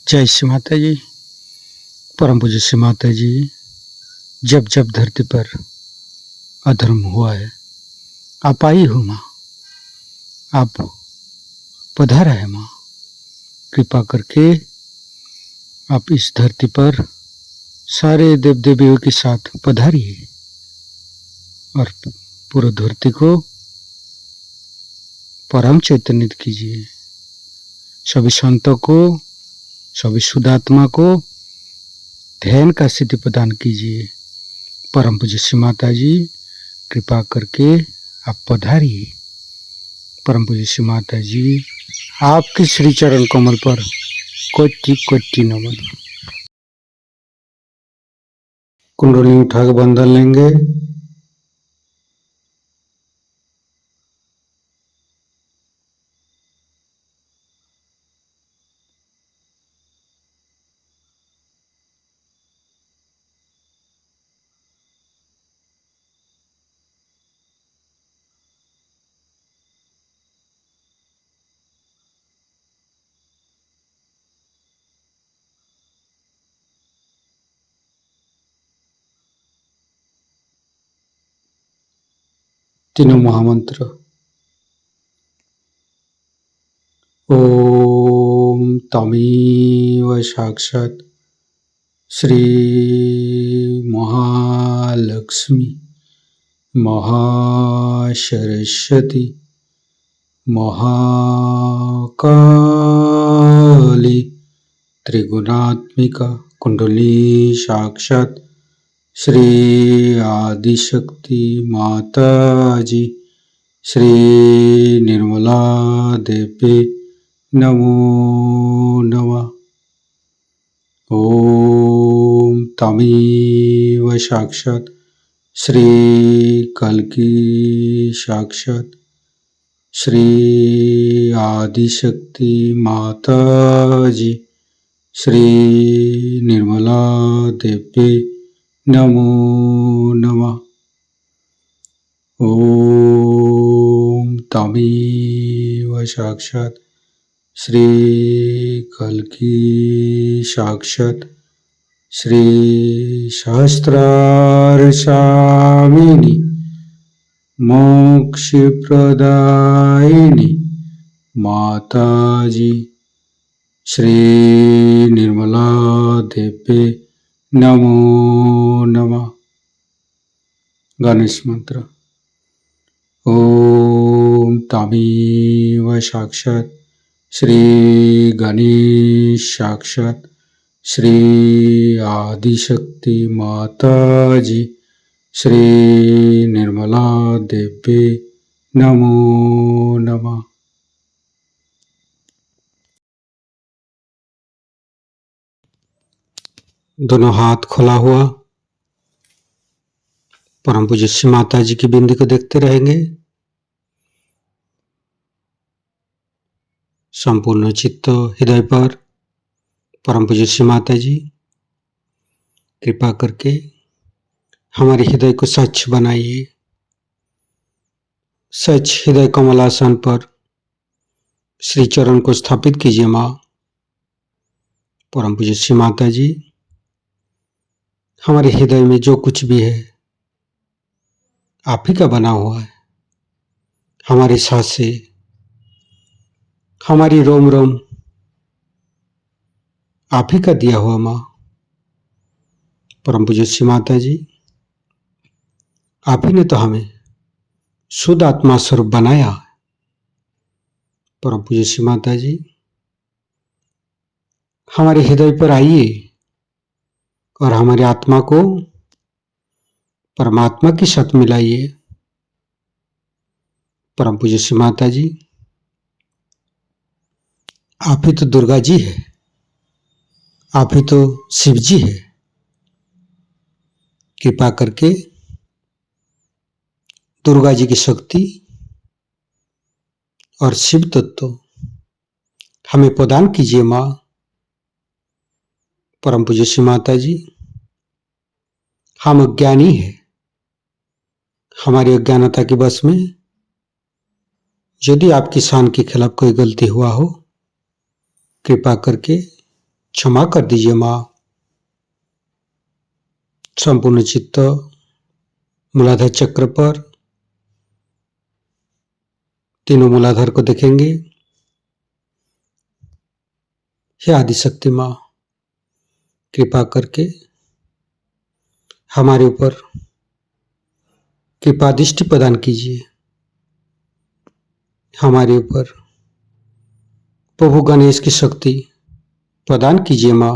जय श्री माता जी। परम पूज्य श्री माता जी, जब जब धरती पर अधर्म हुआ है, आप आई हो माँ, आप पधारा है माँ। कृपा करके आप इस धरती पर सारे देव देवियों के साथ पधारिए और पूरी धरती को परम चैतन्य कीजिए। सभी संतों को, सभी शुद्धात्मा को ध्यान का सिद्धि प्रदान कीजिए। परम पूज्य श्री माता जी, कृपा करके आप पधारिए। परम पूज्य श्री माता जी, आपके श्री चरण कमल पर कोटि कोटि नमन। कुंडली उठा के बंधन लेंगे। तीनों महामंत्र। ओम तमेव साक्षात् श्री महालक्ष्मी महासरस्वती महाकाली त्रिगुणात्मिका कुंडली साक्षात् श्री आदिशक्ति माता जी श्री निर्मला देवी नमो नमः। ओम तमेव साक्षात् श्री कल्की साक्षात् श्री आदिशक्ति माता जी श्री निर्मला देवी नमो नमः। ओम तमेव साक्षात् श्री कल्की साक्षात् श्री सहस्रार स्वामिनी मोक्ष प्रदायिनी माता जी श्री निर्मला देवी नमो नमः। गणेश मंत्र। ओम तमेव साक्षात् श्री गणेश साक्षात् श्री आदिशक्ति माता जी श्री निर्मला देवी नमो नमः। दोनों हाथ खुला हुआ परम पूज्य श्री माता जी की बिंदी को देखते रहेंगे। संपूर्ण चित्त हृदय पर परम पूज्य श्री माता जी कृपा करके हमारे हृदय को स्वच्छ बनाइए। स्वच्छ हृदय कमलासन पर श्री चरण को स्थापित कीजिए माँ। परम पूज्य श्री माता जी, हमारे हृदय में जो कुछ भी है आप ही का बना हुआ है। हमारी सांसें, हमारी रोम रोम आप ही का दिया हुआ माँ। परम पूज्य श्री माता जी, आप ही ने तो हमें शुद्ध आत्मा स्वरूप बनाया। परम पूज्य श्री माता जी, हमारे हृदय पर आइए और हमारी आत्मा को परमात्मा के साथ मिलाइए। परम पूज्य श्री माता जी, आप ही तो दुर्गा जी है, आप ही तो शिव जी है। कृपा करके दुर्गा जी की शक्ति और शिव तत्व हमें प्रदान कीजिए माँ। परम पूज्य श्री माता जी, हम अज्ञानी है, हमारी अज्ञानता के बस में यदि आपकी शान के खिलाफ कोई गलती हुआ हो, कृपा करके क्षमा कर दीजिए माँ। संपूर्ण चित्त मूलाधार चक्र पर, तीनों मूलाधार को देखेंगे। हे आदिशक्ति माँ, कृपा करके हमारे ऊपर कृपा दृष्टि प्रदान कीजिए। हमारे ऊपर प्रभु गणेश की शक्ति प्रदान कीजिए माँ।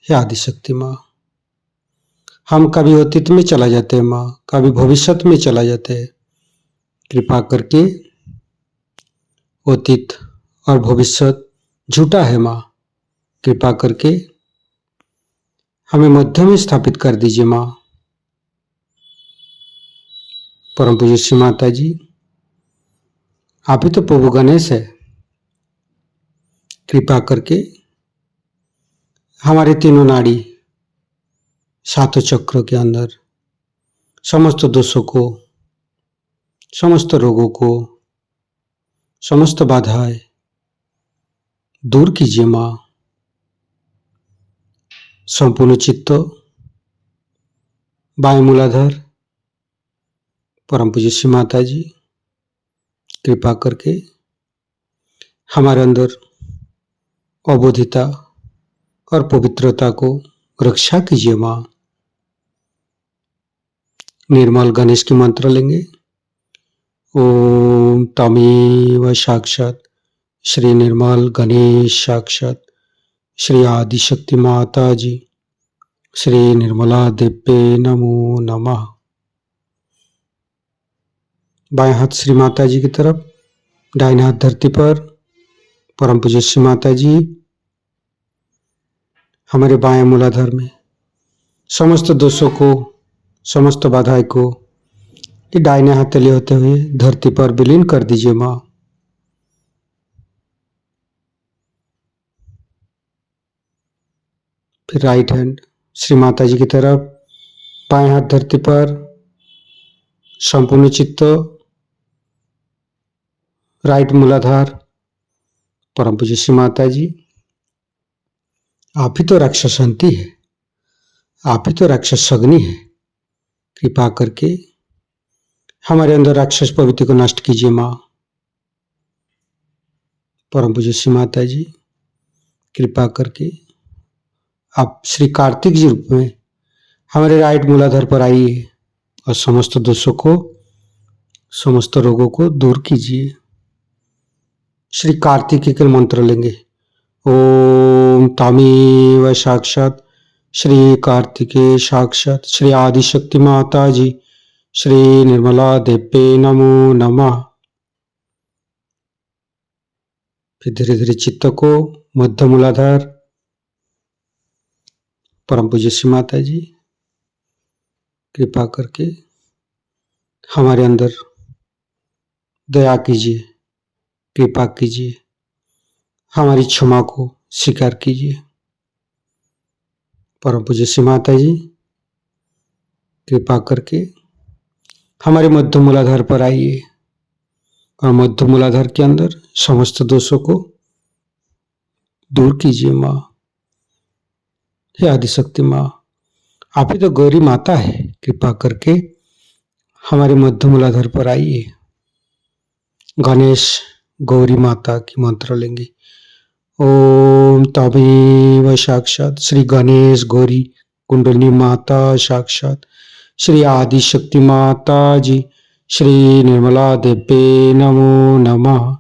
हे आदिशक्ति माँ, हम कभी अतीत में चला जाते हैं माँ, कभी भविष्य में चला जाते हैं। कृपा करके अतीत और भविष्य झूठा है माँ, कृपा करके हमें मध्य में स्थापित कर दीजिए माँ। परम पूज्य श्री माता जी, आप ही तो प्रभु गणेश है। कृपा करके हमारे तीनों नाड़ी, सातों चक्रों के अंदर समस्त दोषों को, समस्त रोगों को, समस्त बाधाएं दूर कीजिए माँ। संपूर्ण चित्त बाएं मूलाधार, परम पूज्य श्री माता जी, कृपा करके हमारे अंदर अबोधिता और पवित्रता को रक्षा कीजिए माँ। निर्मल गणेश की मंत्र लेंगे। ओम तमेव साक्षात श्री निर्मल गणेश साक्षात श्री आदिशक्ति माता जी श्री निर्मला देव्ये नमो नमः। बाएं हाथ श्री माता जी की तरफ, दाहिने हाथ धरती पर। परम पूज्य श्री माता जी हमारे बाएं मूलाधार में समस्त दोषों को, समस्त बाधाएं को ये दाहिने हाथ तले होते हुए धरती पर विलीन कर दीजिए माँ। फिर राइट हैंड श्री माता जी की तरफ, बाएं हाथ धरती पर, संपूर्ण चित्त राइट मूलाधार। परम पूज्य श्री माता जी, आप ही तो राक्षसंती है, आप ही तो राक्षस अग्नि है। कृपा करके हमारे अंदर राक्षस प्रवृत्ति को नष्ट कीजिए माँ। परम पूज्य श्री माता जी, कृपा करके आप श्री कार्तिक जी रूप में हमारे राइट मूलाधार पर आइए और समस्त दोषों को, समस्त रोगों को दूर कीजिए। श्री कार्तिक के मंत्र लेंगे। ओम तमेव साक्षात श्री कार्तिके साक्षात श्री आदिशक्ति माता जी श्री निर्मला देव्ये नमो नमः। फिर धीरे धीरे चित्त को मध्य मूलाधार, परम पूज्य श्री माता जी, कृपा करके हमारे अंदर दया कीजिए, कृपा कीजिए, हमारी क्षमा को स्वीकार कीजिए। परम पूज्य श्री माता जी, कृपा करके हमारे मध्य मूलाधार पर आइए और मध्य मूलाधार के अंदर समस्त दोषों को दूर कीजिए माँ। हे आदिशक्ति माँ, आप ही तो गौरी माता है। कृपा करके हमारे मध्य मूलाधार पर आइए। गणेश गौरी माता की मंत्र लेंगे। ओम तमेव साक्षात श्री गणेश गौरी कुंडली माता साक्षात श्री आदिशक्ति माता जी श्री निर्मला देव्ये नमो नमः।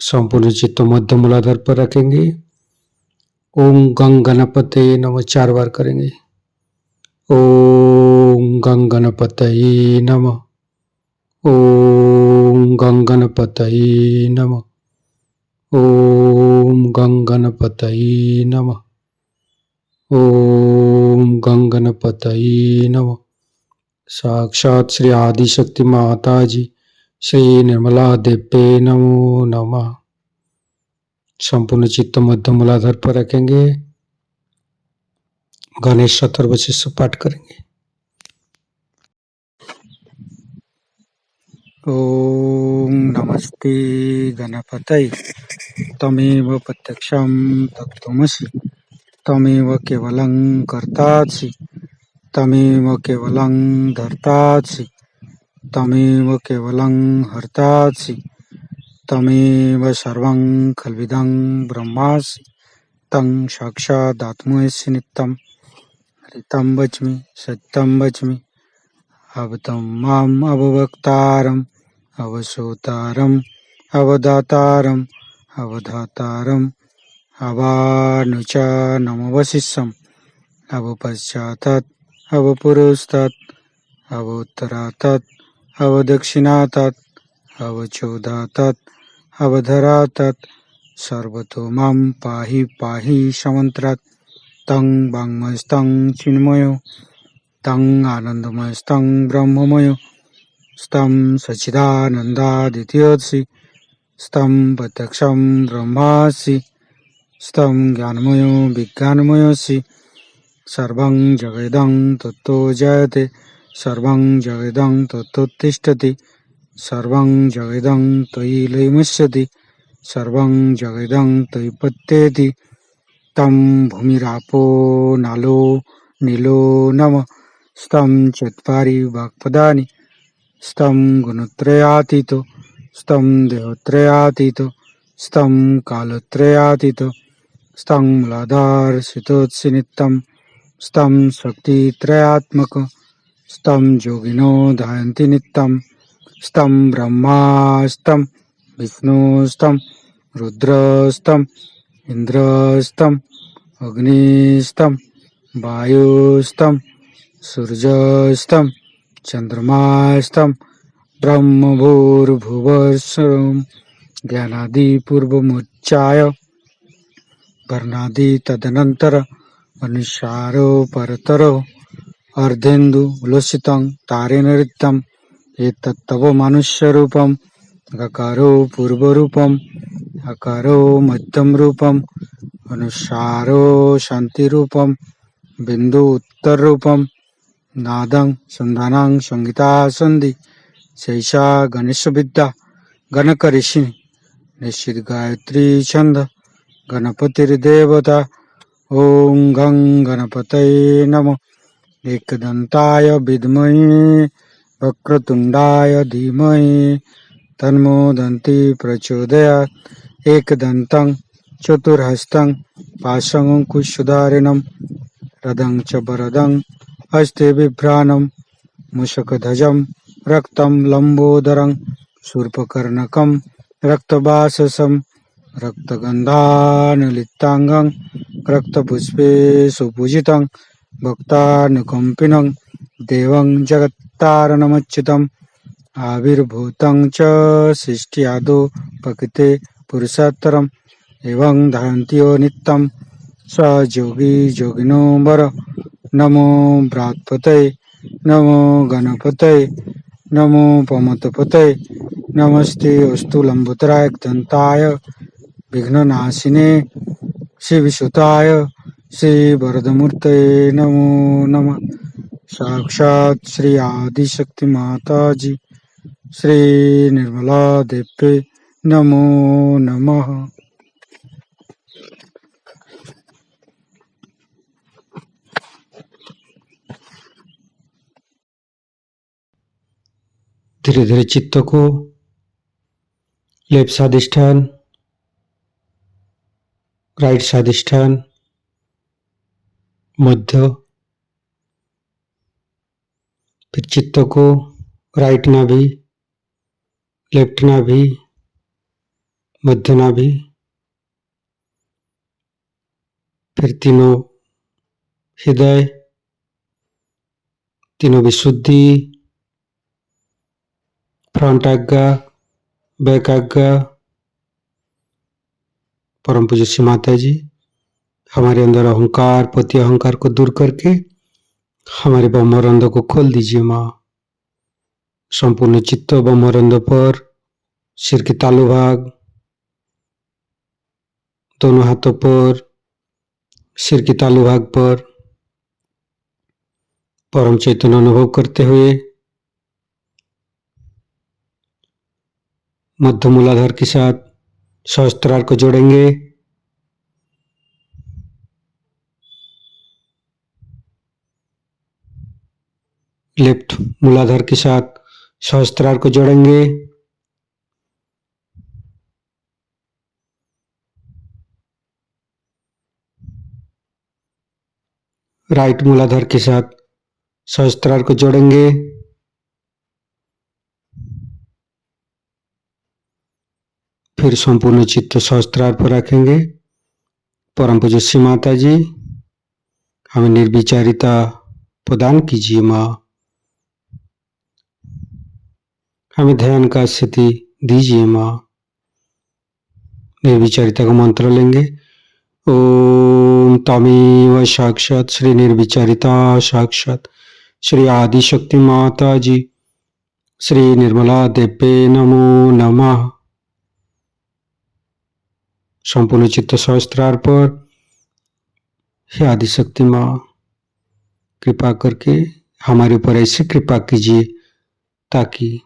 संपूर्ण चित्त मध्य मूलाधार पर रखेंगे। ओम गंग गणपते नमः 4 बार करेंगे। ओम गंग गणपतये नमः। ओम गंग गणपतये नमः। ओम गंग गणपतये नमः। ओम गंग गणपतये नमः। साक्षात श्री आदिशक्ति माता जी श्री निर्मला देव्ये नमो नमः। संपूर्ण चित्त मध्य मूलाधार पर रखेंगे। गणेश अथर्वशीष पाठ करेंगे। ओम नमस्ते गणपतये। तमेव प्रत्यक्षं तत्त्वमसि तमेव केवलं कर्तासि तमेव केवलं धर्तासि तमेव केवलं हर्तासि तमेव सर्वं खल्विदं ब्रह्मासि तं साक्षादात्मसि नित्यं ऋतं वच्मि सत्यं वच्मि अवतं माम् अववक्तारम् अवसोतारम् अवदातारम् अवधातारम् अवानुचानमवशिष्यम् अवपश्चातात् अवपुरस्तात् अवोत्तरातात् अवदक्षिणातात् अवचोदातात् अवधरातात् सर्वतो मां पाहि पाहि समन्त्रात् तं वाङ्मयस्तं चिन्मयो तं आनन्दमयस्तं ब्रह्ममयो स्तं सच्चिदानन्दादित्यसि स्तं प्रत्यक्षं ब्रह्मासि स्तं ज्ञानमयो विज्ञानमयोऽसि सर्वं जगदं तत्तो जयते सर्वं जगदं तत्तोत्तिष्ठति सर्वं जगदं त्वयि लयमुच्यते सर्वं जगदं त्वयि पत्येति तं भूमिरापो नालो नीलो नमः स्तं चत्वारि वाक्पदानि स्तं गुणत्रयातीतो स्तं देहत्रयातीतो स्तं कालत्रयातीतो स्तं मूलाधारसितोत्सि नित्यं स्तं शक्तित्रयात्मक स्तं योगिनो ध्यायन्ति नित्यं स्तं ब्रह्मा स्तं विष्णु स्तं रुद्रस्तं इन्द्रस्तं अग्निस्तं वायुस्तं सूर्यस्तं चन्द्रमास्तं ब्रह्मभूर्भुवस्सुरं ज्ञानादिपूर्वमुच्चाय वर्णादि तदनन्तर अनुसारो परतरो अर्धेन्दु उल्लसितं तारेण ऋतं एतत्तव मनुष्यरूपम् अकारो पूर्वरूपम् अकारो मध्यमरूपम् अनुसारो शान्तिरूपम् बिन्दु उत्तररूपम् नादं सन्धानं संहिता सन्धि शैषा गणेशविद्या गणकऋषि निश्चित गायत्री छंद गणपतिर्देवता ओं गं गणपतये नमः एकदन्ताय विद्महे वक्रतुण्डाय धीमहि तन्नो दन्ति प्रचोदयात् एकदन्तं चतुर्हस्तं पाशमङ्कुशधारिणं रदं च वरदं हस्ते बिभ्राणं मूषकध्वजं रक्तं लम्बोदरं शूर्पकर्णकं रक्तवाससं रक्तगन्धानुलिप्ताङ्गं रक्तपुष्पे सुपूजितं भक्तानुकम्पिनं देवं जगत्तारणमच्युतम् आविर्भूतं च सृष्ट्यादौ प्रकृते पुरुषोत्तरम् एवं ध्यायन्ति यो नित्यं स योगी योगिनो वर नमो बृहत्पतये नमो गणपतये नमो पमतपतये नमस्ते अस्तु लंबोदराय दन्ताय विघ्ननाशिने श्रीविसुताय श्रीवरदमूर्तये नमो नमः साक्षात् श्री आदिशक्ति माताजी श्री निर्मला देवी नमो नमः। धीरे धीरे चित्त को लेफ्ट स्वादिष्ठान राइट स्वादिष्ठान मध्य फिर चित्त को राइट नाभि लेफ्ट नाभि मध्य नाभि फिर तीनों हृदय तीनों विशुद्धि फ्रंट आज्ञा बैक आज्ञा। परम पूज्य श्री माता जी हमारे अंदर अहंकार पति अहंकार को दूर करके हमारे ब्रह्मरंध्र को खोल दीजिए माँ। संपूर्ण चित्त ब्रह्मरंध्र पर सिर के तालु भाग दोनों हाथों पर सिर के तालु भाग पर परम चैतन्य अनुभव करते हुए मध्य मूलाधार के साथ सहस्त्रार को जोड़ेंगे। लेफ्ट मूलाधार के साथ सहस्त्रार को जोड़ेंगे। राइट मूलाधार के साथ सहस्त्रार को जोड़ेंगे। फिर संपूर्ण चित्त सहस्त्रार पर रखेंगे। परम पूज्य श्री माता जी, हमें निर्विचारिता प्रदान कीजिए माँ। हमें ध्यान का स्थिति दीजिए माँ। निर्विचारिता का मंत्र लेंगे। ओम तमेव साक्षात श्री निर्विचारिता साक्षात श्री आदिशक्ति माता जी श्री निर्मला देवे नमो नमः। संपूर्ण चित्त सहस्त्रार पर हे आदिशक्ति माँ, कृपा करके हमारे ऊपर ऐसी कृपा कीजिए ताकि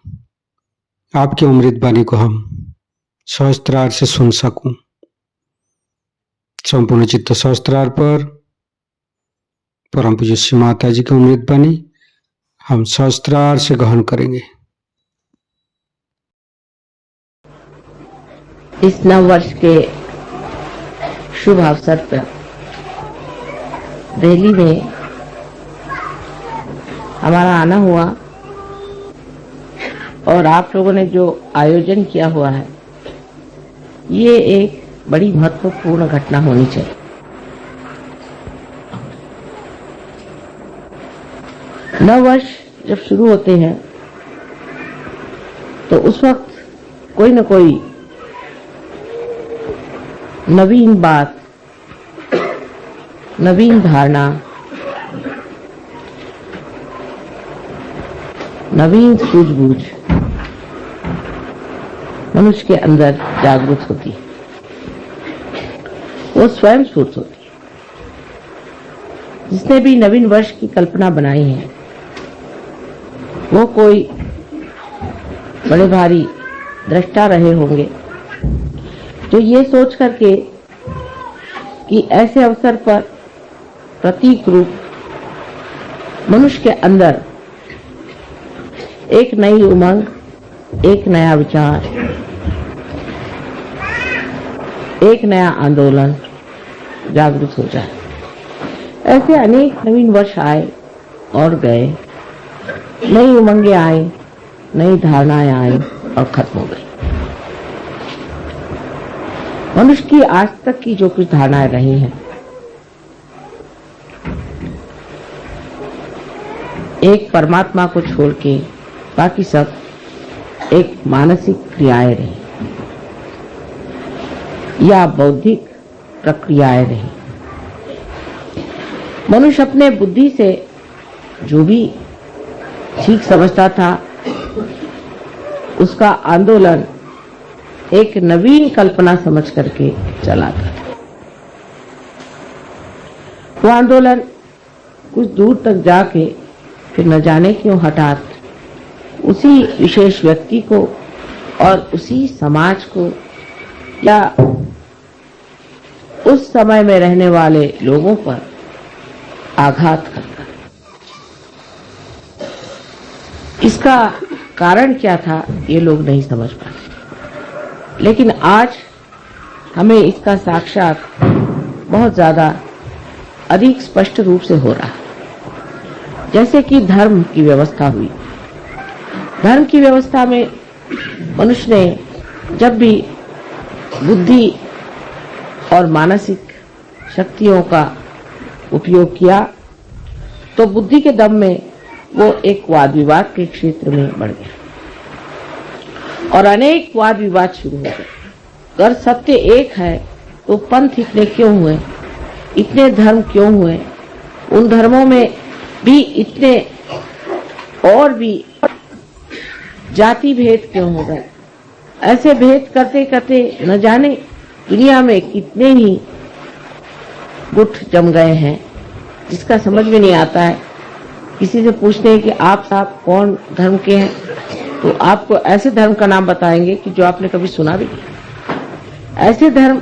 आपकी अमृत वाणी को हम सहस्त्रार से सुन सकूं। संपूर्ण चित्त सहस्त्रार पर परम पूज्य श्री माता जी की अमृत वाणी हम सहस्त्रार से ग्रहण करेंगे। इस नव वर्ष के शुभ अवसर पर दिल्ली में हमारा आना हुआ और आप लोगों ने जो आयोजन किया हुआ है, ये एक बड़ी महत्वपूर्ण घटना होनी चाहिए। नव वर्ष जब शुरू होते हैं तो उस वक्त कोई न कोई नवीन बात, नवीन धारणा, नवीन सूझबूझ मनुष्य के अंदर जागृत होती है। वो स्वयं स्फूर्त होती है। जिसने भी नवीन वर्ष की कल्पना बनाई है वो कोई बड़े भारी दृष्टा रहे होंगे जो ये सोच करके कि ऐसे अवसर पर प्रतीक रूप मनुष्य के अंदर एक नई उमंग, एक नया विचार, एक नया आंदोलन जागृत हो जाए। ऐसे अनेक नवीन वर्ष आए और गए, नई उमंगें आई, नई धारणाएं आई और खत्म हो गई। मनुष्य की आज तक की जो कुछ धारणाएं रही हैं, एक परमात्मा को छोड़ के बाकी सब एक मानसिक क्रियाएं रही या बौद्धिक प्रक्रियाएं रही। मनुष्य अपने बुद्धि से जो भी ठीक समझता था उसका आंदोलन एक नवीन कल्पना समझ करके चला था। वो आंदोलन कुछ दूर तक जाके फिर न जाने क्यों हठात उसी विशेष व्यक्ति को और उसी समाज को या उस समय में रहने वाले लोगों पर आघात करता। इसका कारण क्या था ये लोग नहीं समझ पाते, लेकिन आज हमें इसका साक्षात बहुत ज्यादा अधिक स्पष्ट रूप से हो रहा है। जैसे कि धर्म की व्यवस्था हुई, धर्म की व्यवस्था में मनुष्य ने जब भी बुद्धि और मानसिक शक्तियों का उपयोग किया तो बुद्धि के दम में वो एक वाद विवाद के क्षेत्र में बढ़ गया और अनेक वाद विवाद शुरू हो गए। अगर सत्य एक है तो पंथ इतने क्यों हुए, इतने धर्म क्यों हुए, उन धर्मों में भी इतने और भी जाति भेद क्यों हो गए। ऐसे भेद करते करते न जाने दुनिया में कितने ही गुट जम गए हैं जिसका समझ में नहीं आता है। किसी से पूछते हैं कि आप साहब कौन धर्म के हैं तो आपको ऐसे धर्म का नाम बताएंगे कि जो आपने कभी सुना भी नहीं। ऐसे धर्म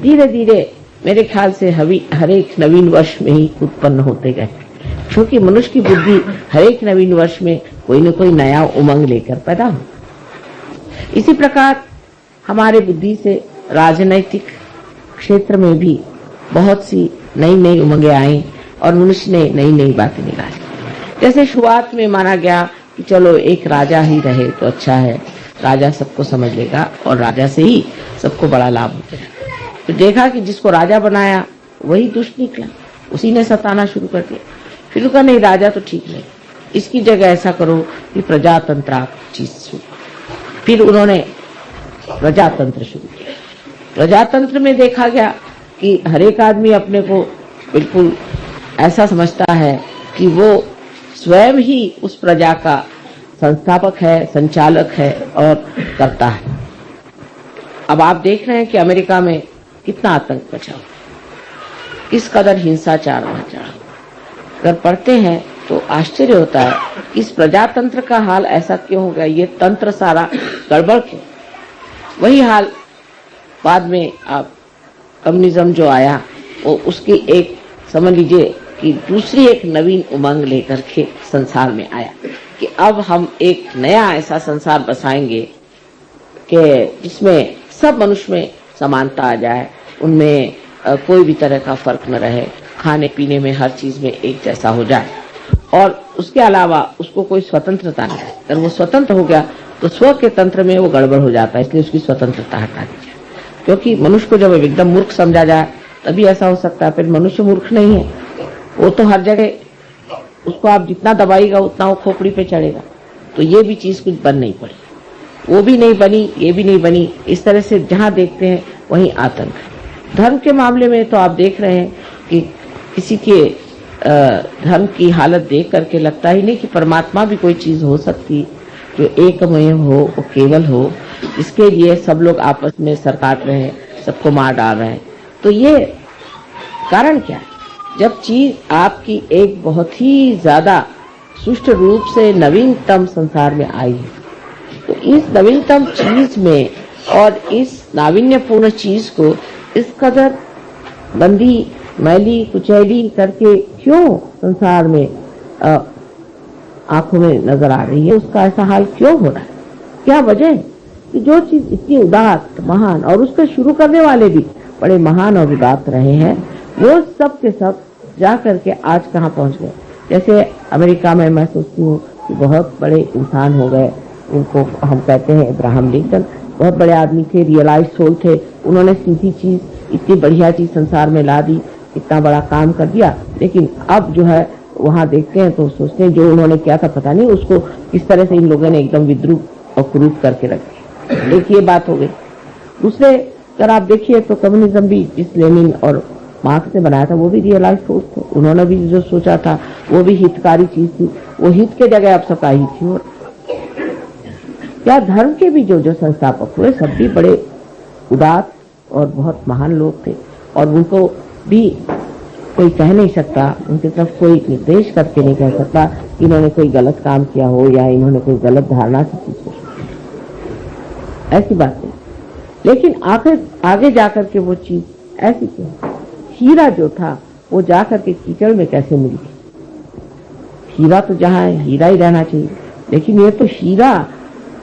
धीरे धीरे मेरे ख्याल से हर एक नवीन वर्ष में ही उत्पन्न होते गए, क्योंकि मनुष्य की बुद्धि हर एक नवीन वर्ष में कोई न कोई नया उमंग लेकर पैदा हो। इसी प्रकार हमारे बुद्धि से राजनैतिक क्षेत्र में भी बहुत सी नई नई उमंगें आई और मनुष्य ने नई नई बातें निकाली। जैसे शुरुआत में माना गया कि चलो एक राजा ही रहे तो अच्छा है, राजा सबको समझ लेगा और राजा से ही सबको बड़ा लाभ होता है। तो देखा कि जिसको राजा बनाया वही दुष्ट निकला, उसी ने सताना शुरू कर दिया। फिर कहा नहीं, राजा तो ठीक नहीं, इसकी जगह ऐसा करो कि प्रजातंत्र चीज शुरू। फिर उन्होंने प्रजातंत्र शुरू किया। प्रजातंत्र में देखा गया कि हर एक आदमी अपने को बिल्कुल ऐसा समझता है कि वो स्वयं ही उस प्रजा का संस्थापक है, संचालक है और करता है। अब आप देख रहे हैं कि अमेरिका में कितना आतंक मचा, किस कदर हिंसाचार मचा। अगर पढ़ते हैं तो आश्चर्य होता है कि इस प्रजातंत्र का हाल ऐसा क्यों हो गया, ये तंत्र सारा गड़बड़ क्यों। वही हाल बाद में आप कम्युनिज्म जो आया वो उसकी एक समझ लीजिए कि दूसरी एक नवीन उमंग लेकर के संसार में आया कि अब हम एक नया ऐसा संसार बसाएंगे कि जिसमें सब मनुष्य में समानता आ जाए, उनमें कोई भी तरह का फर्क न रहे, खाने पीने में हर चीज में एक जैसा हो जाए और उसके अलावा उसको कोई स्वतंत्रता नहीं है। अगर वो स्वतंत्र हो गया तो स्व के तंत्र में वो गड़बड़ हो जाता है, इसलिए उसकी स्वतंत्रता हटा दी जाए। क्योंकि मनुष्य को जब एकदम मूर्ख समझा जाए तभी ऐसा हो सकता है। फिर मनुष्य मूर्ख नहीं है, वो तो हर जगह उसको आप जितना दबाएगा उतना वो खोपड़ी पे चढ़ेगा। तो ये भी चीज कुछ बन नहीं पड़ी, वो भी नहीं बनी, ये भी नहीं बनी। इस तरह से जहां देखते हैं वहीं आतंक है। धर्म के मामले में तो आप देख रहे हैं कि किसी के धर्म की हालत देख करके लगता ही नहीं कि परमात्मा भी कोई चीज हो सकती जो एकमय हो, वो केवल हो, इसके लिए सब लोग आपस में सर काट रहे हैं, सबको मार डाल रहे हैं। तो ये कारण क्या है? जब चीज आपकी एक बहुत ही ज्यादा सुष्ट रूप से नवीनतम संसार में आई है, तो इस नवीनतम चीज में और इस नाविन्यपूर्ण चीज को इस कदर गंदी, मैली, कुचैली करके क्यों संसार में आंखों में नजर आ रही है, उसका ऐसा हाल क्यों हो रहा है? क्या वजह है कि जो चीज इतनी उदात्त, महान और उसको शुरू करने वाले भी बड़े महान और उदात्त रहे हैं, वो सब के सब जा करके आज कहाँ पहुंच गए। जैसे अमेरिका में मैं सोचती हूँ कि बहुत बड़े इंसान हो गए, उनको हम कहते हैं अब्राहम लिंकन, बहुत बड़े आदमी थे, रियलाइज सोल थे। उन्होंने सीधी चीज, इतनी बढ़िया चीज संसार में ला दी, इतना बड़ा काम कर दिया। लेकिन अब जो है वहां देखते हैं तो सोचते हैं जो उन्होंने किया था पता नहीं उसको किस तरह से इन लोगों ने एकदम विद्रूप और क्रूर करके रख दिया। एक ये बात हो गई। दूसरे अगर आप देखिए तो कम्युनिज्म भी जिस लेनिन और मार्क्स ने बनाया था वो भी रियलाइज सोच थे। उन्होंने भी जो सोचा था वो भी हितकारी चीज थी, वो हित के जगह अब सफाई थी। और क्या धर्म के भी जो संस्थापक हुए सब भी बड़े उदात और बहुत महान लोग थे, और उनको भी कोई कह नहीं सकता, उनकी तरफ कोई निर्देश करके नहीं कह सकता कि इन्होंने कोई गलत काम किया हो या इन्होंने कोई गलत धारणा से चीज को, ऐसी बात नहीं। लेकिन आगे जाकर के वो चीज ऐसी क्यों? हीरा जो था वो जाकर के कीचड़ में कैसे मिल गई? हीरा तो जहाँ है हीरा ही रहना चाहिए, लेकिन ये तो हीरा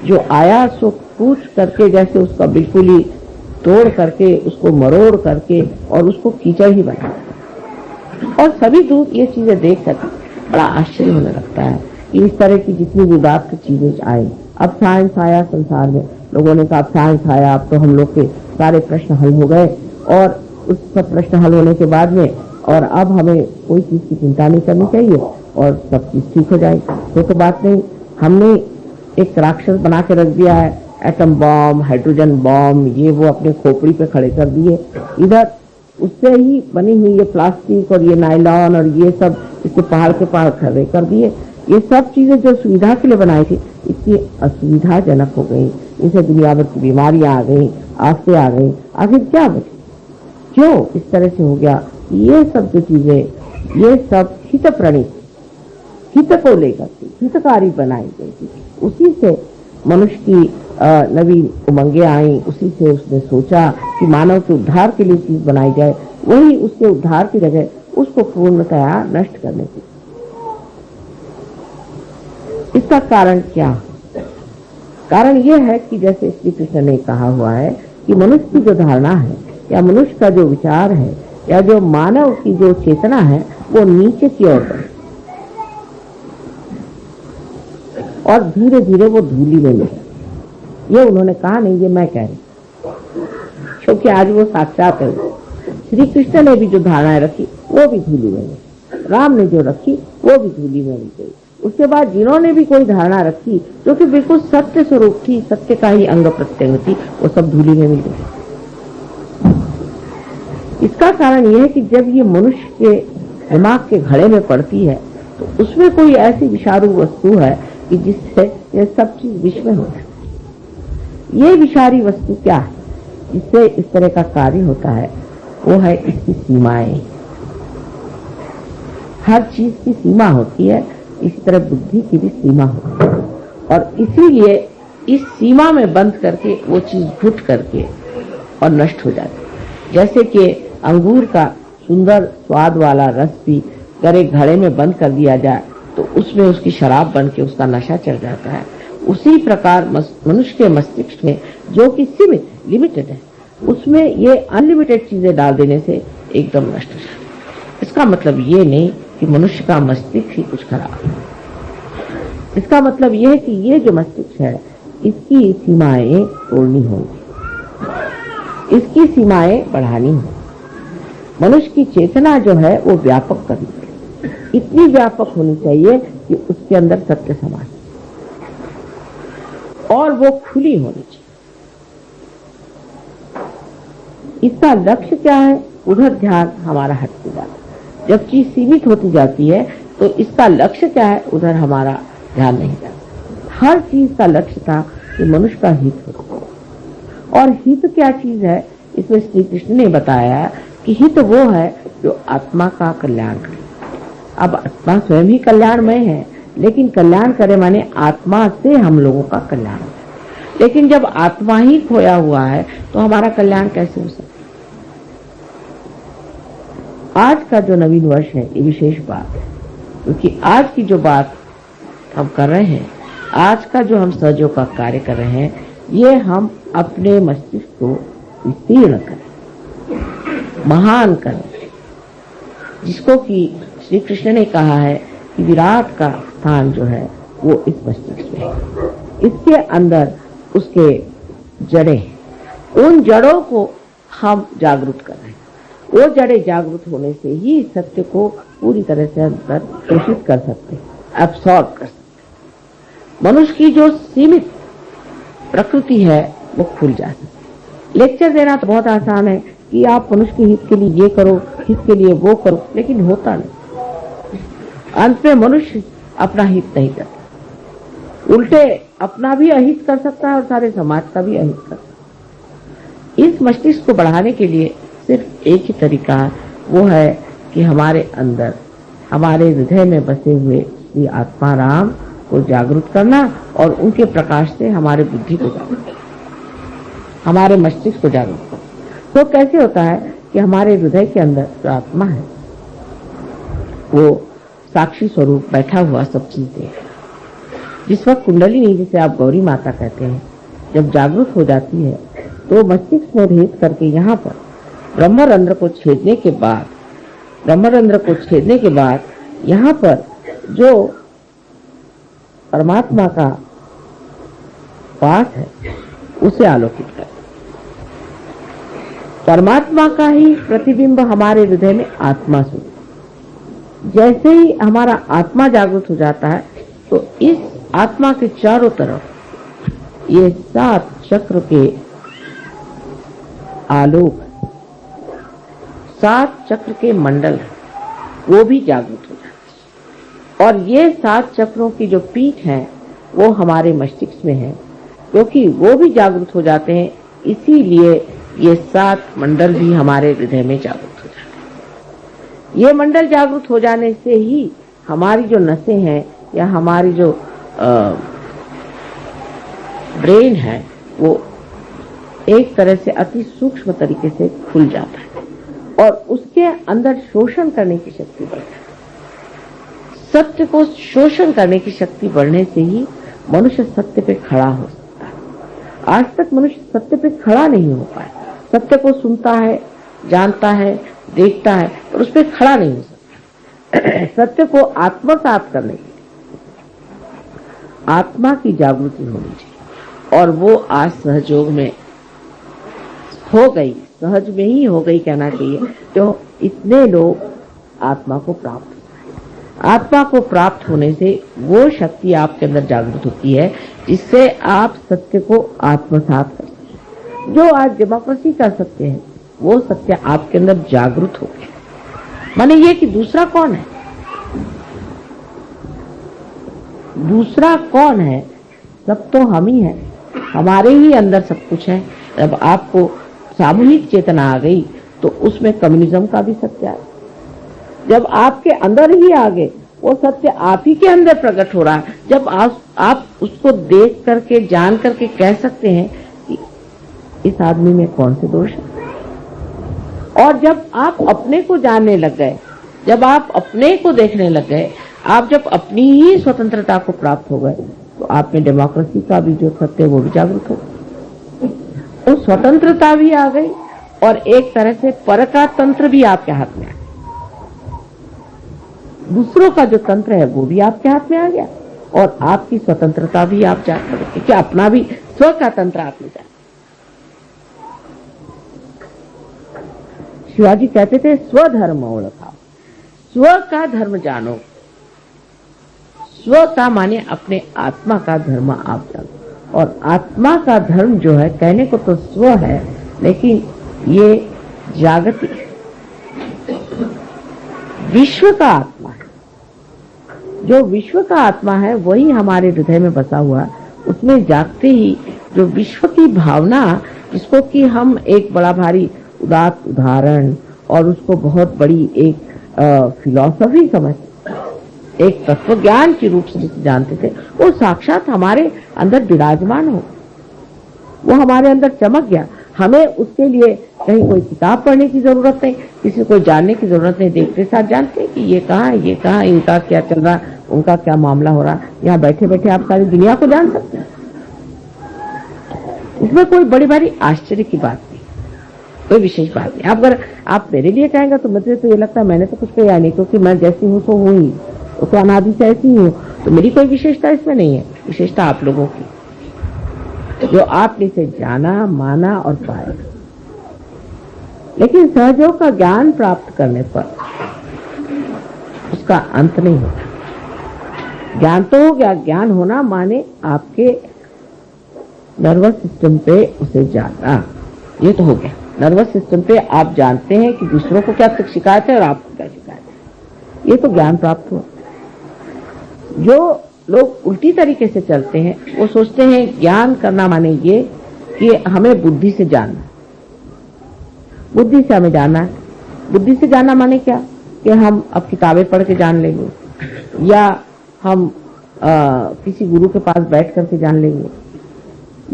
जो आया सो कूच करके, जैसे उसका बिल्कुल ही तोड़ करके, उसको मरोड़ करके और उसको कीचड़ ही बना। और सभी दूत ये चीजें देख कर बड़ा आश्चर्य होने लगता है कि इस तरह की जितनी विवाद की चीजें आई। अब साइंस आया संसार में, लोगों ने कहा अब साइंस आया, अब तो हम लोग के सारे प्रश्न हल हो गए, और उस सब प्रश्न हल होने के बाद में और अब हमें कोई चीज की चिंता नहीं करनी चाहिए और सब चीज ठीक हो जाएगी। तो बात नहीं, हमने एक राक्षस बना के रख दिया है, एटम बॉम्ब, हाइड्रोजन बॉम्ब, ये वो अपने खोपड़ी पे खड़े कर दिए। इधर उससे ही बनी हुई ये प्लास्टिक और ये नायलॉन और ये सब इसके पहाड़ के पहाड़ खड़े कर दिए। ये सब चीजें जो सुविधा के लिए बनाई थी इतनी असुविधाजनक हो गई, इनसे दुनिया भर की बीमारियां आ गई, आफतें आ गई। आखिर क्या बची? क्यों इस तरह से हो गया? ये सब जो चीजें, ये सब हित प्रणीत, हित को लेकर के हितकारी बनाई गई थी। उसी से मनुष्य की नवीन उमंगे आई, उसी से उसने सोचा कि मानव के उद्धार के लिए चीज बनाई जाए, वही उसके उद्धार की जगह उसको पूर्णतया नष्ट करने की। इसका कारण क्या? कारण यह है कि जैसे श्री कृष्ण ने कहा हुआ है कि मनुष्य की जो धारणा है या मनुष्य का जो विचार है या जो मानव की जो चेतना है वो नीचे की ओर बढ़े और धीरे धीरे वो धूली में मिले। ये उन्होंने कहा नहीं, ये मैं कह रही, क्योंकि आज वो साक्षात है। श्री कृष्ण ने भी जो धारणाएं रखी वो भी धूली में मिली, राम ने जो रखी वो भी धूली में मिल गई। उसके बाद जिन्होंने भी कोई धारणा रखी जो कि बिल्कुल सत्य स्वरूप थी, सत्य का ही अंग प्रत्यंग थी, वो सब धूली में मिल गई। इसका कारण यह है कि जब ये मनुष्य के दिमाग के घड़े में पड़ती है तो उसमें कोई ऐसी विषारू वस्तु है कि जिससे ये सब चीज विष में होता है। ये विषारी वस्तु क्या है जिससे इस तरह का कार्य होता है? वो है इसकी सीमाएं। हर चीज की सीमा होती है, इसी तरह बुद्धि की भी सीमा होती है, और इसीलिए इस सीमा में बंद करके वो चीज घुट करके और नष्ट हो जाती है। जैसे कि अंगूर का सुंदर स्वाद वाला रस भी अगर एक घड़े में बंद कर दिया जाए तो उसमें उसकी शराब बन के उसका नशा चढ़ जाता है। उसी प्रकार मनुष्य के मस्तिष्क में जो कि सीमित लिमिटेड है, उसमें ये अनलिमिटेड चीजें डाल देने से एकदम नष्ट हो जाता है। इसका मतलब ये नहीं कि मनुष्य का मस्तिष्क ही कुछ खराब है। इसका मतलब यह है कि ये जो मस्तिष्क है इसकी सीमाएं तोड़नी होंगी, इसकी सीमाएं बढ़ानी होंगी। मनुष्य की चेतना जो है वो व्यापक करनी चाहिए, इतनी व्यापक होनी चाहिए कि उसके अंदर सत्य समा और वो खुली होनी चाहिए। इसका लक्ष्य क्या है? उधर ध्यान हमारा हटते जाता है। जब चीज सीमित होती जाती है तो इसका लक्ष्य क्या है? उधर हमारा ध्यान नहीं जाता। हर चीज का लक्ष्य था कि मनुष्य का हित हो, और हित क्या चीज है? इसमें श्री कृष्ण ने बताया कि हित वो है जो आत्मा का कल्याण करे। अब आत्मा स्वयं ही कल्याणमय है, लेकिन कल्याण करे माने आत्मा से हम लोगों का कल्याण हो। लेकिन जब आत्मा ही खोया हुआ है तो हमारा कल्याण कैसे हो सकता? आज का जो नवीन वर्ष है ये विशेष बात है, क्योंकि आज की जो बात हम कर रहे हैं, आज का जो हम सहयोग का कार्य कर रहे हैं, ये हम अपने मस्तिष्क को विस्तीर्ण करें, महान करें, जिसको कि श्री कृष्ण ने कहा है कि विराट का स्थान जो है वो इस मस्तिष्क में है। इसके अंदर उसके जड़ें, उन जड़ों को हम जागरूक कर रहे हैं। वो जड़ें जागरूक होने से ही सत्य को पूरी तरह से अंदर पोषित कर सकते हैं, एब्सॉर्ब कर सकते। मनुष्य की जो सीमित प्रकृति है वो खुल जाती है। लेक्चर देना तो बहुत आसान है कि आप मनुष्य के हित के लिए ये करो, हित के लिए वो करो, लेकिन होता नहीं। अंत में मनुष्य अपना हित नहीं करता, उल्टे अपना भी अहित कर सकता है और सारे समाज का भी अहित कर सकता है। इस मस्तिष्क को बढ़ाने के लिए सिर्फ एक ही तरीका है, वो है कि हमारे अंदर, हमारे हृदय में बसे हुए श्री आत्मा राम को जागरूक करना और उनके प्रकाश से हमारे बुद्धि को जागरूक करना, हमारे मस्तिष्क को जागरूक करना। तो कैसे होता है कि हमारे हृदय के अंदर जो आत्मा है वो साक्षी स्वरूप बैठा हुआ सब चीज देख। जिस वक्त कुंडलिनी, जिसे आप गौरी माता कहते हैं, जब जागरूक हो जाती है तो मस्तिष्क में भेद करके यहाँ पर ब्रह्मरंध्र को छेदने के बाद यहाँ पर जो परमात्मा का पाठ है उसे आलोकित कर। परमात्मा का ही प्रतिबिंब हमारे हृदय में आत्मा स्वरूप। जैसे ही हमारा आत्मा जागृत हो जाता है तो इस आत्मा के चारों तरफ ये 7 चक्र के आलोक, 7 चक्र के मंडल वो भी जागृत हो जाते हैं। और ये 7 चक्रों की जो पीठ है वो हमारे मस्तिष्क में है, क्योंकि वो भी जागृत हो जाते हैं, इसीलिए ये 7 मंडल भी हमारे हृदय में जागृत हो जाते हैं। ये मंडल जागृत हो जाने से ही हमारी जो नसें हैं या हमारी जो ब्रेन है वो एक तरह से अति सूक्ष्म तरीके से खुल जाता है और उसके अंदर शोषण करने की शक्ति बढ़ती है। सत्य को शोषण करने की शक्ति बढ़ने से ही मनुष्य सत्य पे खड़ा हो सकता है। आज तक मनुष्य सत्य पे खड़ा नहीं हो पाया। सत्य को सुनता है, जानता है, देखता है, पर उस पर खड़ा नहीं हो सकता। सत्य को आत्मसात करने के लिए आत्मा की जागृति होनी चाहिए और वो आज सहयोग में हो गई, सहज में ही हो गई कहना चाहिए। तो इतने लोग आत्मा को प्राप्त, आत्मा को प्राप्त होने से वो शक्ति आपके अंदर जागृत होती है जिससे आप सत्य को आत्मसात करते हैं। जो आज डेमोक्रेसी का सत्य है वो सत्य आपके अंदर जागृत हो गया। माने ये कि दूसरा कौन है? दूसरा कौन है? सब तो हम ही हैं, हमारे ही अंदर सब कुछ है। जब आपको सामूहिक चेतना आ गई तो उसमें कम्युनिज्म का भी सत्य है। जब आपके अंदर ही आ गए वो सत्य आप ही के अंदर प्रकट हो रहा है। जब आप उसको देख करके जान करके कह सकते हैं कि इस आदमी में कौन से दोष है। और जब आप अपने को जानने लग गए, जब आप अपने को देखने लग गए, आप जब अपनी ही स्वतंत्रता को प्राप्त हो गए तो आप में डेमोक्रेसी का भी जो सत्य है वो भी जागृत हो गया। वो स्वतंत्रता भी आ गई और एक तरह से पर का तंत्र भी आपके हाथ में आ गया। दूसरों का जो तंत्र है वो भी आपके हाथ में आ गया और आपकी स्वतंत्रता भी आप जान सकते कि अपना भी स्व का तंत्र आपने जाना। शिवाजी कहते थे स्वधर्म ओळखा, स्व का धर्म जानो। स्व का माने अपने आत्मा का धर्म आप जानो। और आत्मा का धर्म जो है कहने को तो स्व है लेकिन ये जागतिक विश्व का आत्मा है। जो विश्व का आत्मा है वही हमारे हृदय में बसा हुआ है। उसमें जागते ही जो विश्व की भावना, जिसको कि हम एक बड़ा भारी उदात्त उदाहरण और उसको बहुत बड़ी एक फिलॉसफी समझ, एक तत्व ज्ञान के रूप से जानते थे, वो साक्षात हमारे अंदर विराजमान हो, वो हमारे अंदर चमक गया। हमें उसके लिए कहीं कोई किताब पढ़ने की जरूरत नहीं, किसी को जानने की जरूरत नहीं। देखते साथ जानते हैं कि ये कहाँ है, ये कहाँ, इनका क्या चल रहा, उनका क्या मामला हो रहा। यहाँ बैठे बैठे आप सारी दुनिया को जान सकते हैं। इसमें कोई बड़ी बड़ी आश्चर्य की बात नहीं, कोई विशेष बात नहीं। अगर आप मेरे लिए कहेंगे तो मुझे तो ये लगता है मैंने तो कुछ किया नहीं, क्योंकि मैं जैसी हूँ तो हूँ ही, तो अनादि से ऐसी हूँ, तो मेरी कोई विशेषता इसमें नहीं है। विशेषता आप लोगों की, जो आपने इसे जाना, माना और पाया। लेकिन सहयोग का ज्ञान प्राप्त करने पर उसका अंत नहीं होता। ज्ञान तो हो गया, ज्ञान होना माने आपके नर्वस सिस्टम पे उसे जाना, ये तो हो गया। नर्वस सिस्टम पे आप जानते हैं कि दूसरों को क्या शिकायत है और आपको क्या शिकायत है, ये तो ज्ञान प्राप्त हुआ। जो लोग उल्टी तरीके से चलते हैं वो सोचते हैं ज्ञान करना माने ये कि हमें बुद्धि से जानना, बुद्धि से हमें जानना है। बुद्धि से जानना माने क्या कि हम अब किताबें पढ़ के जान लेंगे या हम किसी गुरु के पास बैठ करके जान लेंगे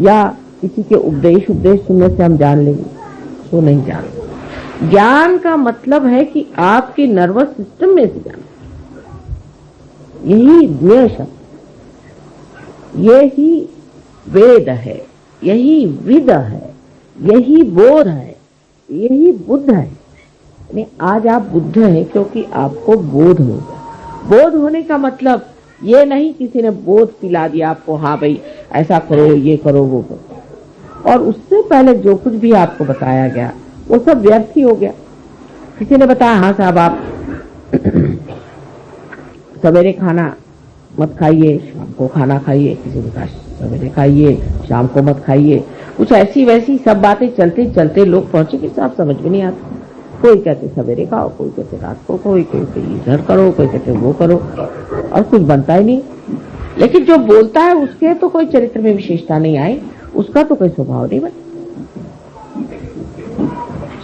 या किसी के उपदेश सुनने से हम जान लेंगे, तो नहीं जान। ज्ञान का मतलब है कि आपके नर्वस सिस्टम में से जाना। यही ज्ञेय शब्द, यही वेद है, यही विद है, यही बोध है, यही बुद्ध है। यानी आज आप बुद्ध हैं क्योंकि आपको बोध हो गया। बोध होने का मतलब ये नहीं किसी ने बोध पिला दिया आपको, हाँ भाई ऐसा करो, ये करो, वो करो, और उससे पहले जो कुछ भी आपको बताया गया वो सब व्यर्थ ही हो गया। किसी ने बताया हाँ साहब आप सवेरे खाना मत खाइए, शाम को खाना खाइए। किसी ने कहा सवेरे खाइए, शाम को मत खाइए। कुछ ऐसी वैसी सब बातें चलते चलते लोग पहुंचे कि साहब समझ में नहीं आता। कोई कहते सवेरे खाओ, कोई कहते रात को, कोई कहते इधर करो, कोई कहते वो करो, और कुछ बनता ही नहीं। लेकिन जो बोलता है उसके तो कोई चरित्र में विशेषता नहीं आई, उसका तो कोई स्वभाव नहीं बना।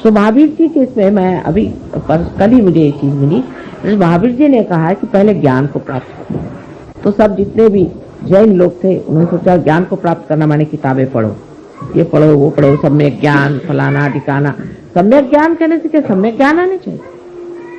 सो महावीर जी के इसमें मैं अभी कल ही मुझे ये चीज मिली। महावीर जी ने कहा है कि पहले ज्ञान को प्राप्त करो। तो सब जितने भी जैन लोग थे, उन्होंने सोचा ज्ञान को प्राप्त करना माने किताबें पढ़ो, ये पढ़ो वो पढ़ो, सम्यक ज्ञान फलाना ठिकाना। सम्यक ज्ञान कहने से क्या सम्यक ज्ञान आने चाहिए?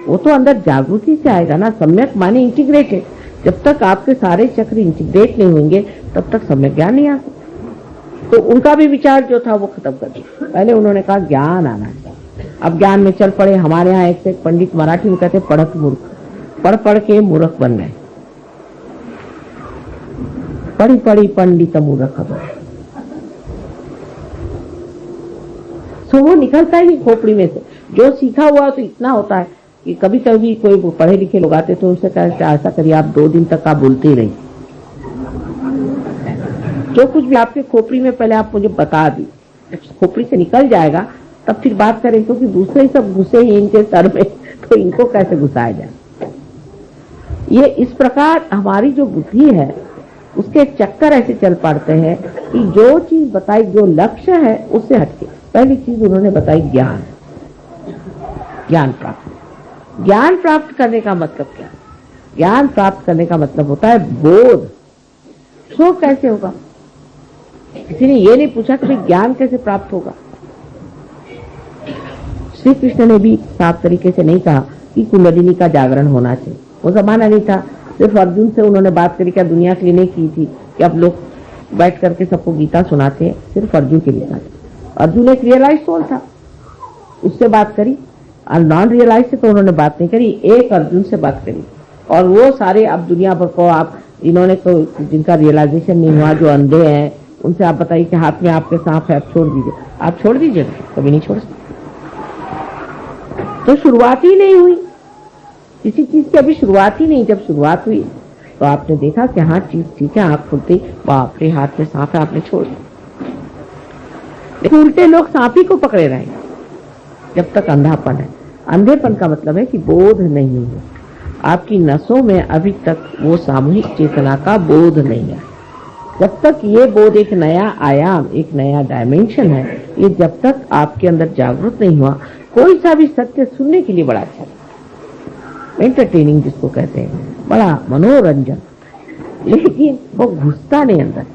वो तो अंदर जागृति से आएगा ना। सम्यक माने इंटीग्रेटेड। जब तक आपके सारे चक्र इंटीग्रेट नहीं होंगे तब तक सम्यक ज्ञान नहीं आ सकता। तो उनका भी विचार जो था वो खत्म कर दिया। पहले उन्होंने कहा ज्ञान आना चाहिए, अब ज्ञान में चल पड़े। हमारे यहाँ एक से एक पंडित मराठी में कहते पढ़त मूर्ख, पढ़ पढ़ के मूर्ख बन गए। पढ़ी पढ़ी पंडित मूर्ख बन। तो वो निकलता ही नहीं खोपड़ी में से। जो सीखा हुआ तो इतना होता है कि कभी कभी कोई पढ़े लिखे लोग आते तो उनसे कहते ऐसा करिए आप 2 दिन तक आप बोलते ही रहिए, जो कुछ भी आपके खोपड़ी में पहले आप मुझे बता दी। जब खोपड़ी से निकल जाएगा तब फिर बात करें, क्योंकि दूसरे ही सब घुसे ही इनके सर में, तो इनको कैसे घुसाया जाए। ये इस प्रकार हमारी जो बुद्धि है उसके चक्कर ऐसे चल पड़ते हैं कि जो चीज बताई, जो लक्ष्य है उससे हटके। पहली चीज उन्होंने बताई ज्ञान, ज्ञान प्राप्त। ज्ञान प्राप्त करने का मतलब क्या? ज्ञान प्राप्त करने का मतलब होता है बोध। सो कैसे होगा? किसी ने ये नहीं पूछा कि ज्ञान कैसे प्राप्त होगा। श्री कृष्ण ने भी साफ तरीके से नहीं कहा कि कुंडलिनी का जागरण होना चाहिए। वो जमाना नहीं था। सिर्फ अर्जुन से उन्होंने बात करी, क्या दुनिया के लिए नहीं की थी कि अब लोग बैठ करके सबको गीता सुनाते हैं। सिर्फ अर्जुन के लिए था। अर्जुन एक रियलाइज सोल था, उससे बात करी। और नॉन रियलाइज से तो उन्होंने बात नहीं करी, एक अर्जुन से बात करी। और वो सारे अब दुनिया भर को आप इन्होंने तो जिनका रियलाइजेशन नहीं हुआ, जो अंधे हैं, उनसे आप बताइए कि हाथ में आपके सांप है, आप छोड़ दीजिए। आप छोड़ दीजिए, कभी नहीं छोड़ सकते। तो शुरुआत ही नहीं हुई किसी चीज की, अभी शुरुआत ही नहीं। जब शुरुआत हुई तो आपने देखा कि हाँ चीज ठीक है, आंख खुलती बाप रे हाथ में सांप है, आपने छोड़ दिया। लेकिन उल्टे लोग सांप ही को पकड़े रहेंगे जब तक अंधापन है। अंधेपन का मतलब है कि बोध नहीं है, आपकी नसों में अभी तक वो सामूहिक चेतना का बोध नहीं है। जब तक ये बोध एक नया आयाम, एक नया डायमेंशन है, ये जब तक आपके अंदर जागृत नहीं हुआ, कोई सा भी सत्य सुनने के लिए बड़ा अच्छा, एंटरटेनिंग जिसको कहते हैं, बड़ा मनोरंजन, लेकिन वो घुसता नहीं अंदर,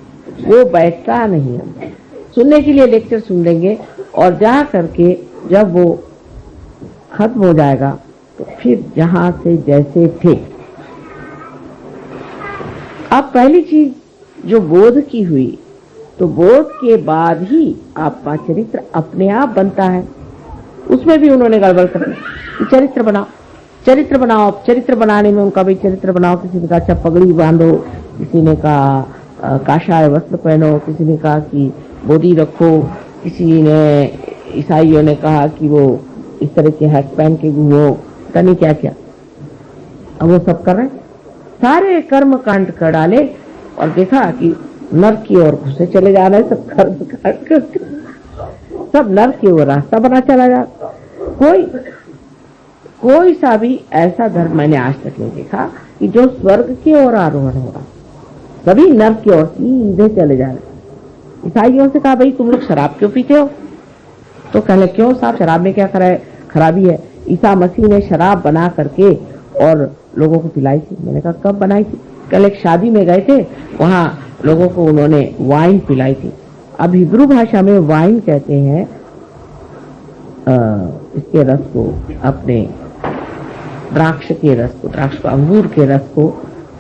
वो बैठता नहीं अंदर। सुनने के लिए लेक्चर सुन लेंगे और जा करके जब वो खत्म हो जाएगा तो फिर जहां से जैसे थे। अब पहली चीज जो बोध की हुई, तो बोध के बाद ही आपका चरित्र अपने आप बनता है। उसमें भी उन्होंने गड़बड़ कर दी। चरित्र बनाओ, चरित्र बनाओ। चरित्र बनाने में उनका भी चरित्र बनाओ। किसी ने कहा अच्छा पगड़ी बांधो, किसी ने कहा काशाय वस्त्र पहनो, किसी ने कहा कि बोधी रखो, किसी ने ईसाइयों ने कहा कि वो इस तरह के हैट पहन के घूमो, पता नहीं क्या क्या। अब वो सब कर रहे, सारे कर्म कांड कर डाले और देखा कि नर्क की ओर घुसे चले जा रहे हैं। सब कर्म कांड करके सब नर्क की ओर रास्ता बना चला जा। कोई सा भी ऐसा धर्म मैंने आज तक नहीं देखा कि जो स्वर्ग की ओर आरोहण हो रहा, सभी नर्क की ओर सीधे चले जा रहे। ईसाइयों से कहा भाई तुम लोग शराब क्यों पीते हो? तो कहले क्यों साहब, शराब में क्या खराबी है? ईसा मसीह ने शराब बना करके और लोगों को पिलाई थी। मैंने कहा कब बनाई थी? कल एक शादी में गए थे, वहां लोगों को उन्होंने वाइन पिलाई थी। अब हिब्रू भाषा में वाइन कहते हैं इसके रस को, अपने द्राक्ष के रस को, द्राक्ष को, अंगूर के रस को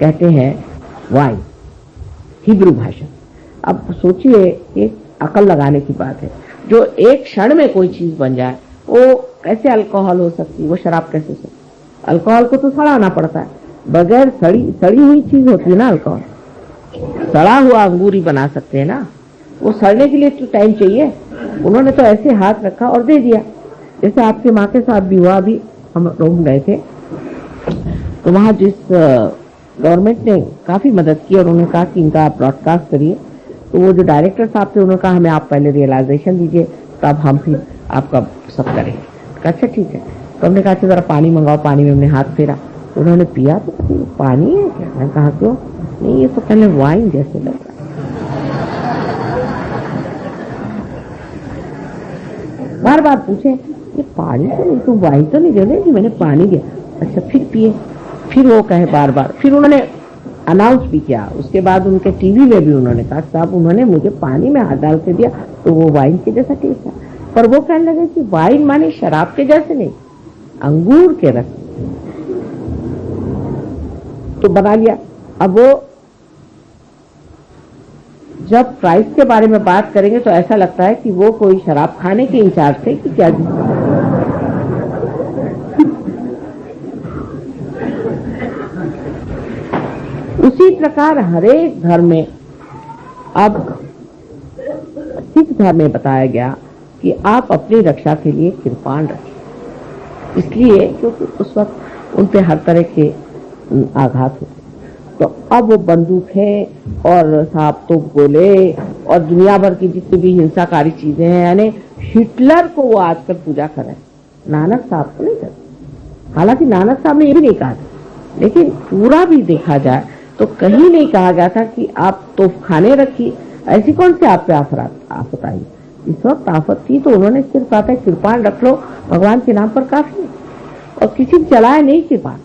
कहते हैं वाइन, हिब्रू भाषा। अब सोचिए, एक अकल लगाने की बात है, जो एक क्षण में कोई चीज बन जाए, वो कैसे अल्कोहल हो सकती है? वो शराब कैसे हो सकती? अल्कोहल को तो सड़ाना पड़ता है, बगैर सड़ी हुई चीज होती है ना अल्कोहल। सड़ा हुआ अंगूर ही बना सकते हैं ना, वो सड़ने के लिए तो टाइम चाहिए। उन्होंने तो ऐसे हाथ रखा और दे दिया। जैसे आपके माँ के साथ भी हुआ, अभी हम रोम गए थे, तो वहां जिस गवर्नमेंट ने काफी मदद की और उन्होंने कहा कि इनका आप ब्रॉडकास्ट करिए, तो वो जो डायरेक्टर साहब थे उन्होंने कहा हमें आप पहले रियलाइजेशन दीजिए, तब हम फिर आपका सब करेंगे। अच्छा ठीक है। तो हमने कहा जरा पानी मंगाओ। पानी में हमने हाथ फेरा, उन्होंने पिया तो पानी है क्या? मैंने कहा क्यों? नहीं ये तो पहले वाइन जैसे लग रहा है। बार बार पूछे ये पानी तो नहीं, तुम वाइन तो नहीं दे रहे कि मैंने पानी दिया। अच्छा फिर पिए, फिर वो कहे बार बार, फिर उन्होंने अनाउंस भी किया। उसके बाद उनके टीवी में भी उन्होंने कहा साहब उन्होंने मुझे पानी में हाथ डाल के दिया तो वो वाइन के जैसा टेस्ट था। पर वो कहने लगे कि वाइन माने शराब के जैसे नहीं, अंगूर के रस। तो बना लिया। अब वो जब प्राइस के बारे में बात करेंगे तो ऐसा लगता है कि वो कोई शराब खाने के इंचार्ज थे कि क्या। उसी प्रकार हरेक धर्म में, अब सिख धर्म में बताया गया कि आप अपनी रक्षा के लिए कृपाण रखें, इसलिए क्योंकि उस वक्त उन पे हर तरह के आघात होते। तो अब वो बंदूकें और सांप तो गोले और दुनिया भर की जितनी भी हिंसाकारी चीजें हैं, यानी हिटलर को वो आजकल पूजा कर रहे हैं, नानक साहब को नहीं करते। हालांकि नानक साहब ने ये भी नहीं कहा, लेकिन पूरा भी देखा जाए तो कहीं नहीं कहा गया था कि आप तोपखाने रखिए। ऐसी कौन सी आप पे आफत आई? इस वक्त आफत थी तो उन्होंने सिर्फ कहा था कृपाण रख लो, भगवान के नाम पर काफी है। और किसी ने चलाया नहीं कृपाण,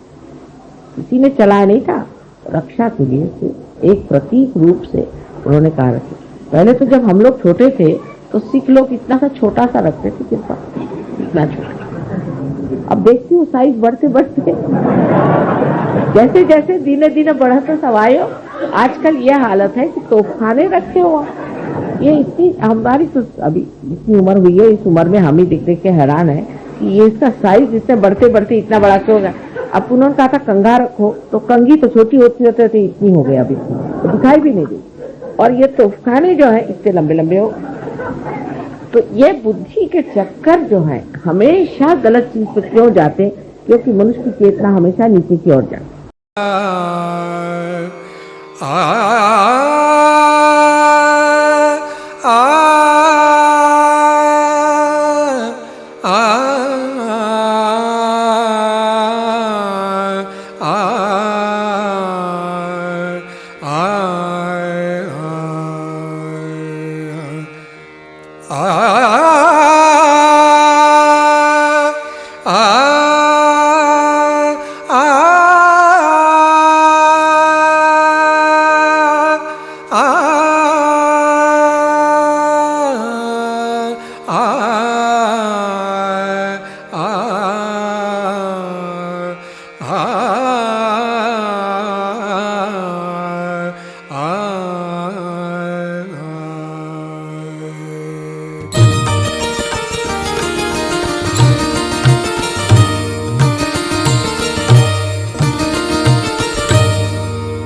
किसी ने चलाया नहीं था। रक्षा के लिए सिर्फ एक प्रतीक रूप से उन्होंने कहा रखे। पहले तो जब हम लोग छोटे थे तो सिख लोग इतना सा छोटा सा रखते थे कृपाण, इतना छोटा। अब देखती हूँ साइज बढ़ते बढ़ते जैसे जैसे दिने दिने बढ़ते सवायो, आजकल ये हालत है कि तोपखाने रखे हो। ये इतनी हमारी तो अभी इतनी उम्र हुई है, इस उम्र में हम ही देख देख के हैरान है कि ये इसका साइज इससे बढ़ते बढ़ते इतना बड़ा क्यों हो गया। अब उन्होंने कहा था कंघा रखो, तो कंघी तो छोटी होती होते थे इतनी हो गई, अभी तो दिखाई भी नहीं दी। और ये तोपखाने जो है इतने लंबे लंबे हो। तो ये बुद्धि के चक्कर जो है हमेशा गलत चीज पे क्यों जाते, क्योंकि मनुष्य की चेतना हमेशा नीचे की ओर जाती।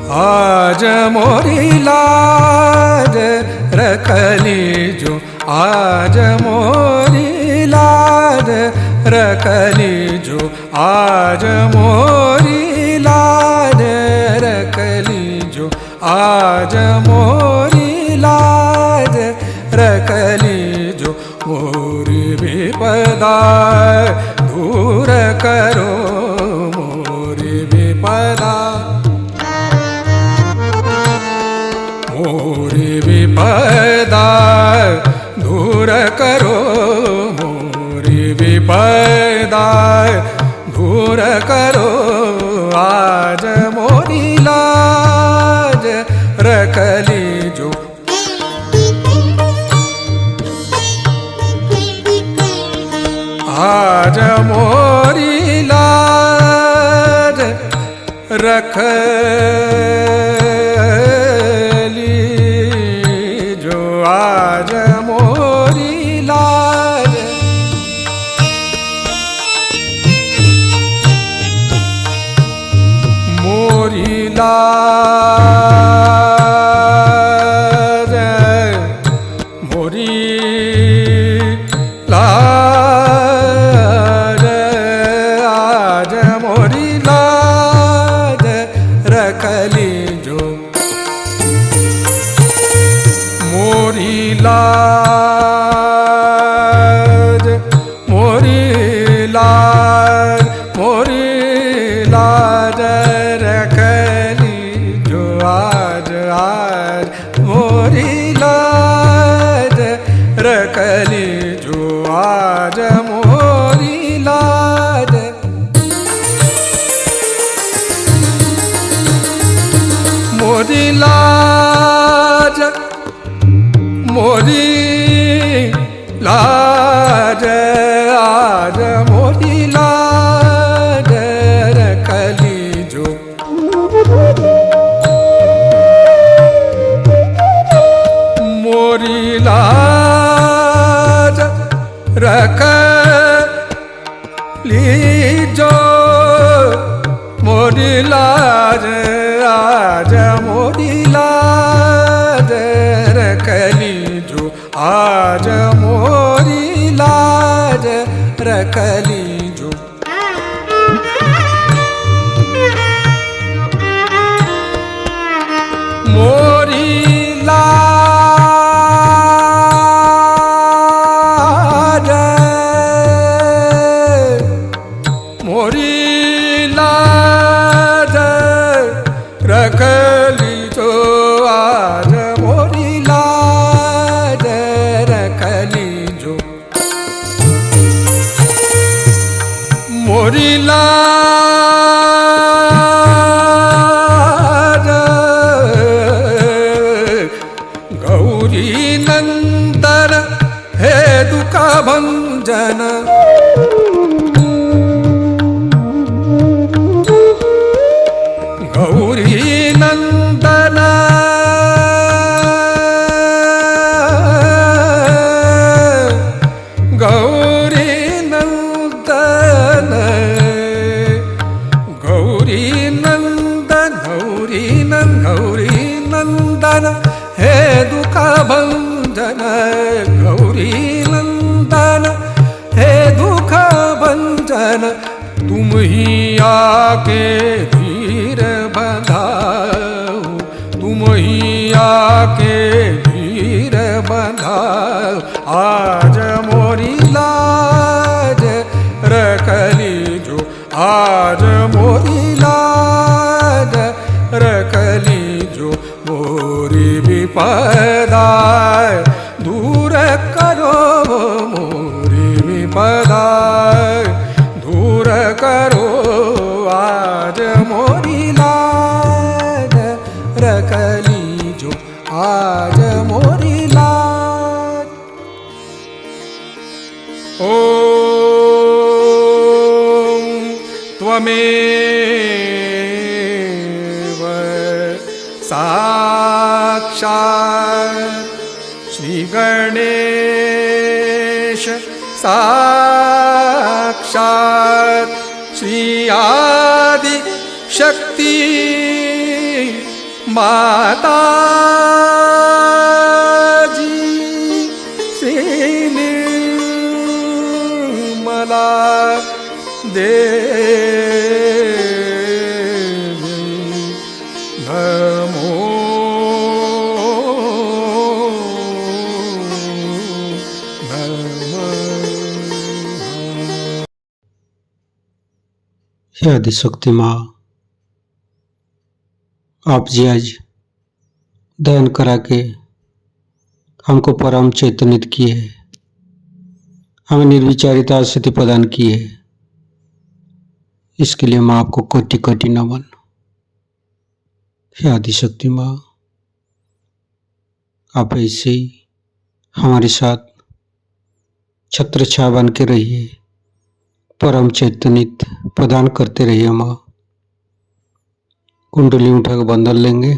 आज मोरी लाज रखली जो, आज मोरी लाज रखली जो, आज मोरी लाज रखली जो, आज मोरी लाज रखली जो। मोरी विपदा दूर करो, मोरी विपदा, मोरी विपदा दूर करो, मोरी विपदा दूर करो। आज मोरी लाज रखली जो, आज मोरी लाज रखली जो, आज मोरी लाज। मोरी लाज, मोरी लाज, आज मोरी लाज रखली जो। मोरी लाज, मोरी लाज, मोरी लाज रखली जो, आज आज मोरी लाज रखली जो, आज मोरी लाज। लीजो मोरी लाज आज मोरी लाज रख लीजो आज मोरी लाज रख लीजो। मोरी लाज मोरी लाज रख लीजो आज मोरी लाज रख लीजो। मोरी लाज गौरी नंदन हे दुख भंजन। गौरी नंदन गौरी नंदन गौरी नंदन गौरी गौरी नंदन हे दुख भंजन। गौरी नंदन हे दुख भंजन तुम ही आके धीर बंधाओ तुम ही आके धीर बंधाओ। आज मोरी लाज रख लीजो आज मोरी लाज रख लीजो। मोरी विपदा दूर करो मोरी विपदा दूर करो आज मोरी लाज रख लीजो आज मोरी लाज। ओम त्वमेव साक्षात् श्री गणेश साक्षात् श्री आदि शक्ति माता जी श्री निर्मला देवी नमो हे आदिशक्ति माँ, आप जी आज दयन करा के हमको परम चैतन्य किए, हमें निर्विचारिता स्थिति प्रदान की है। इसके लिए माँ आपको कोटि कोटि नमन। हे आदिशक्ति माँ, आप ऐसे ही हमारे साथ छत्र छाया बन के रहिए, परम चैतन्य प्रदान करते रहिए। माँ कुंडली उठा के बंधन लेंगे।